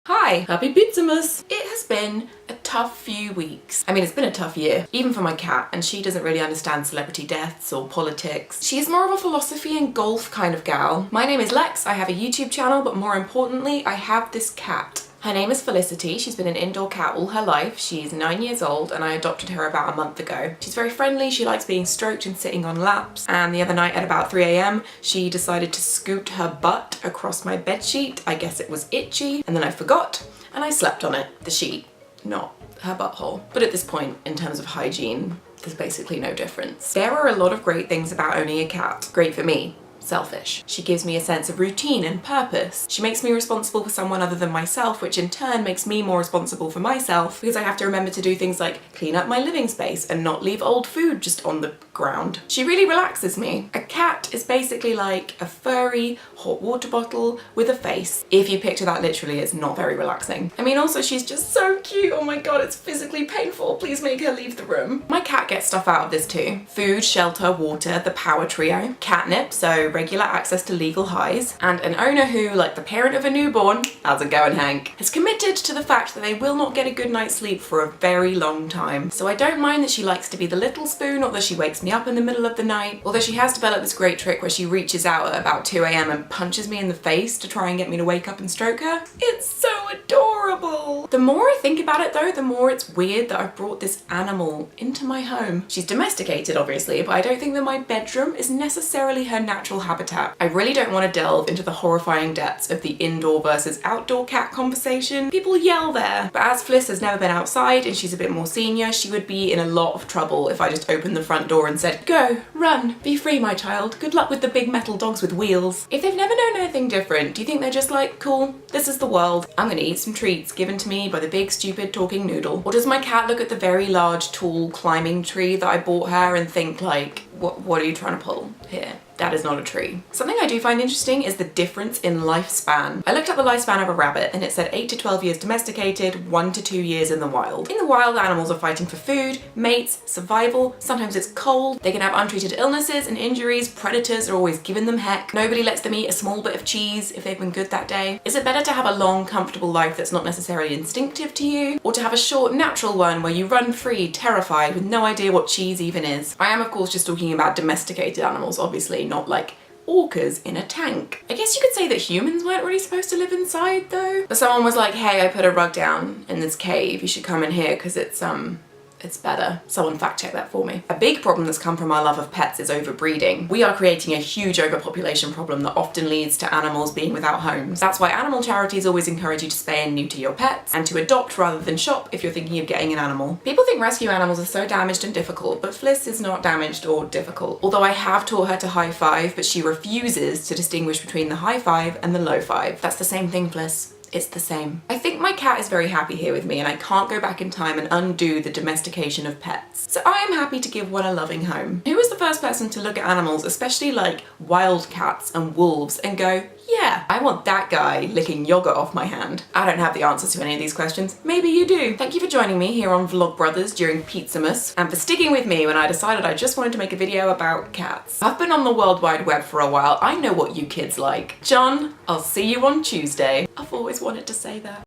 Hi, happy pizzamas! It has been a tough few weeks. I mean, it's been a tough year, even for my cat, and she doesn't really understand celebrity deaths or politics. She's more of a philosophy and golf kind of gal. My name is Lex, I have a YouTube channel, but more importantly, I have this cat. Her name is Felicity. She's been an indoor cat all her life. She's 9 years old and I adopted her about a month ago. She's very friendly, she likes being stroked and sitting on laps, and the other night at about 3 AM she decided to scoot her butt across my bedsheet. I guess it was itchy, and then I forgot and I slept on it. The sheet, not her butthole. But at this point, in terms of hygiene, there's basically no difference. There are a lot of great things about owning a cat. Great for me. Selfish. She gives me a sense of routine and purpose. She makes me responsible for someone other than myself, which in turn makes me more responsible for myself because I have to remember to do things like clean up my living space and not leave old food just on the ground. She really relaxes me. A cat is basically like a furry hot water bottle with a face. If you picture that literally, it's not very relaxing. I mean, also she's just so cute. Oh my god, it's physically painful. Please make her leave the room. My cat gets stuff out of this too. Food, shelter, water, the power trio, catnip, so regular access to legal highs, and an owner who, like the parent of a newborn, how's it going, Hank, has committed to the fact that they will not get a good night's sleep for a very long time. So I don't mind that she likes to be the little spoon or that she wakes me up in the middle of the night, although she has developed this great trick where she reaches out at about 2 AM and punches me in the face to try and get me to wake up and stroke her. It's so adorable! The more I think about it though, the more it's weird that I've brought this animal into my home. She's domesticated obviously, but I don't think that my bedroom is necessarily her natural habitat. I really don't want to delve into the horrifying depths of the indoor versus outdoor cat conversation. People yell there. But as Fliss has never been outside and she's a bit more senior, she would be in a lot of trouble if I just opened the front door and said, "Go, run, be free, my child. Good luck with the big metal dogs with wheels." If they've never known anything different, do you think they're just like, cool, this is the world, I'm gonna eat some treats given to me by the big stupid talking noodle? Or does my cat look at the very large tall climbing tree that I bought her and think like, what are you trying to pull here? That is not a tree. Something I do find interesting is the difference in lifespan. I looked up the lifespan of a rabbit and it said 8 to 12 years domesticated, 1 to 2 years in the wild. In the wild, animals are fighting for food, mates, survival, sometimes it's cold, they can have untreated illnesses and injuries, predators are always giving them heck, nobody lets them eat a small bit of cheese if they've been good that day. Is it better to have a long, comfortable life that's not necessarily instinctive to you, or to have a short, natural one where you run free, terrified, with no idea what cheese even is? I am of course just talking about domesticated animals, obviously, not like orcas in a tank. I guess you could say that humans weren't really supposed to live inside though. But someone was like, hey, I put a rug down in this cave, you should come in here because it's better. Someone fact check that for me. A big problem that's come from our love of pets is overbreeding. We are creating a huge overpopulation problem that often leads to animals being without homes. That's why animal charities always encourage you to spay and neuter your pets and to adopt rather than shop if you're thinking of getting an animal. People think rescue animals are so damaged and difficult, but Fliss is not damaged or difficult. Although I have taught her to high five, but she refuses to distinguish between the high five and the low five. That's the same thing, Fliss. It's the same. I think my cat is very happy here with me and I can't go back in time and undo the domestication of pets. So I am happy to give one a loving home. Who was the first person to look at animals, especially like wild cats and wolves, and go, yeah, I want that guy licking yogurt off my hand? I don't have the answers to any of these questions. Maybe you do. Thank you for joining me here on Vlog Brothers during Pizzamas, and for sticking with me when I decided I just wanted to make a video about cats. I've been on the World Wide Web for a while. I know what you kids like. John, I'll see you on Tuesday. I've always wanted to say that.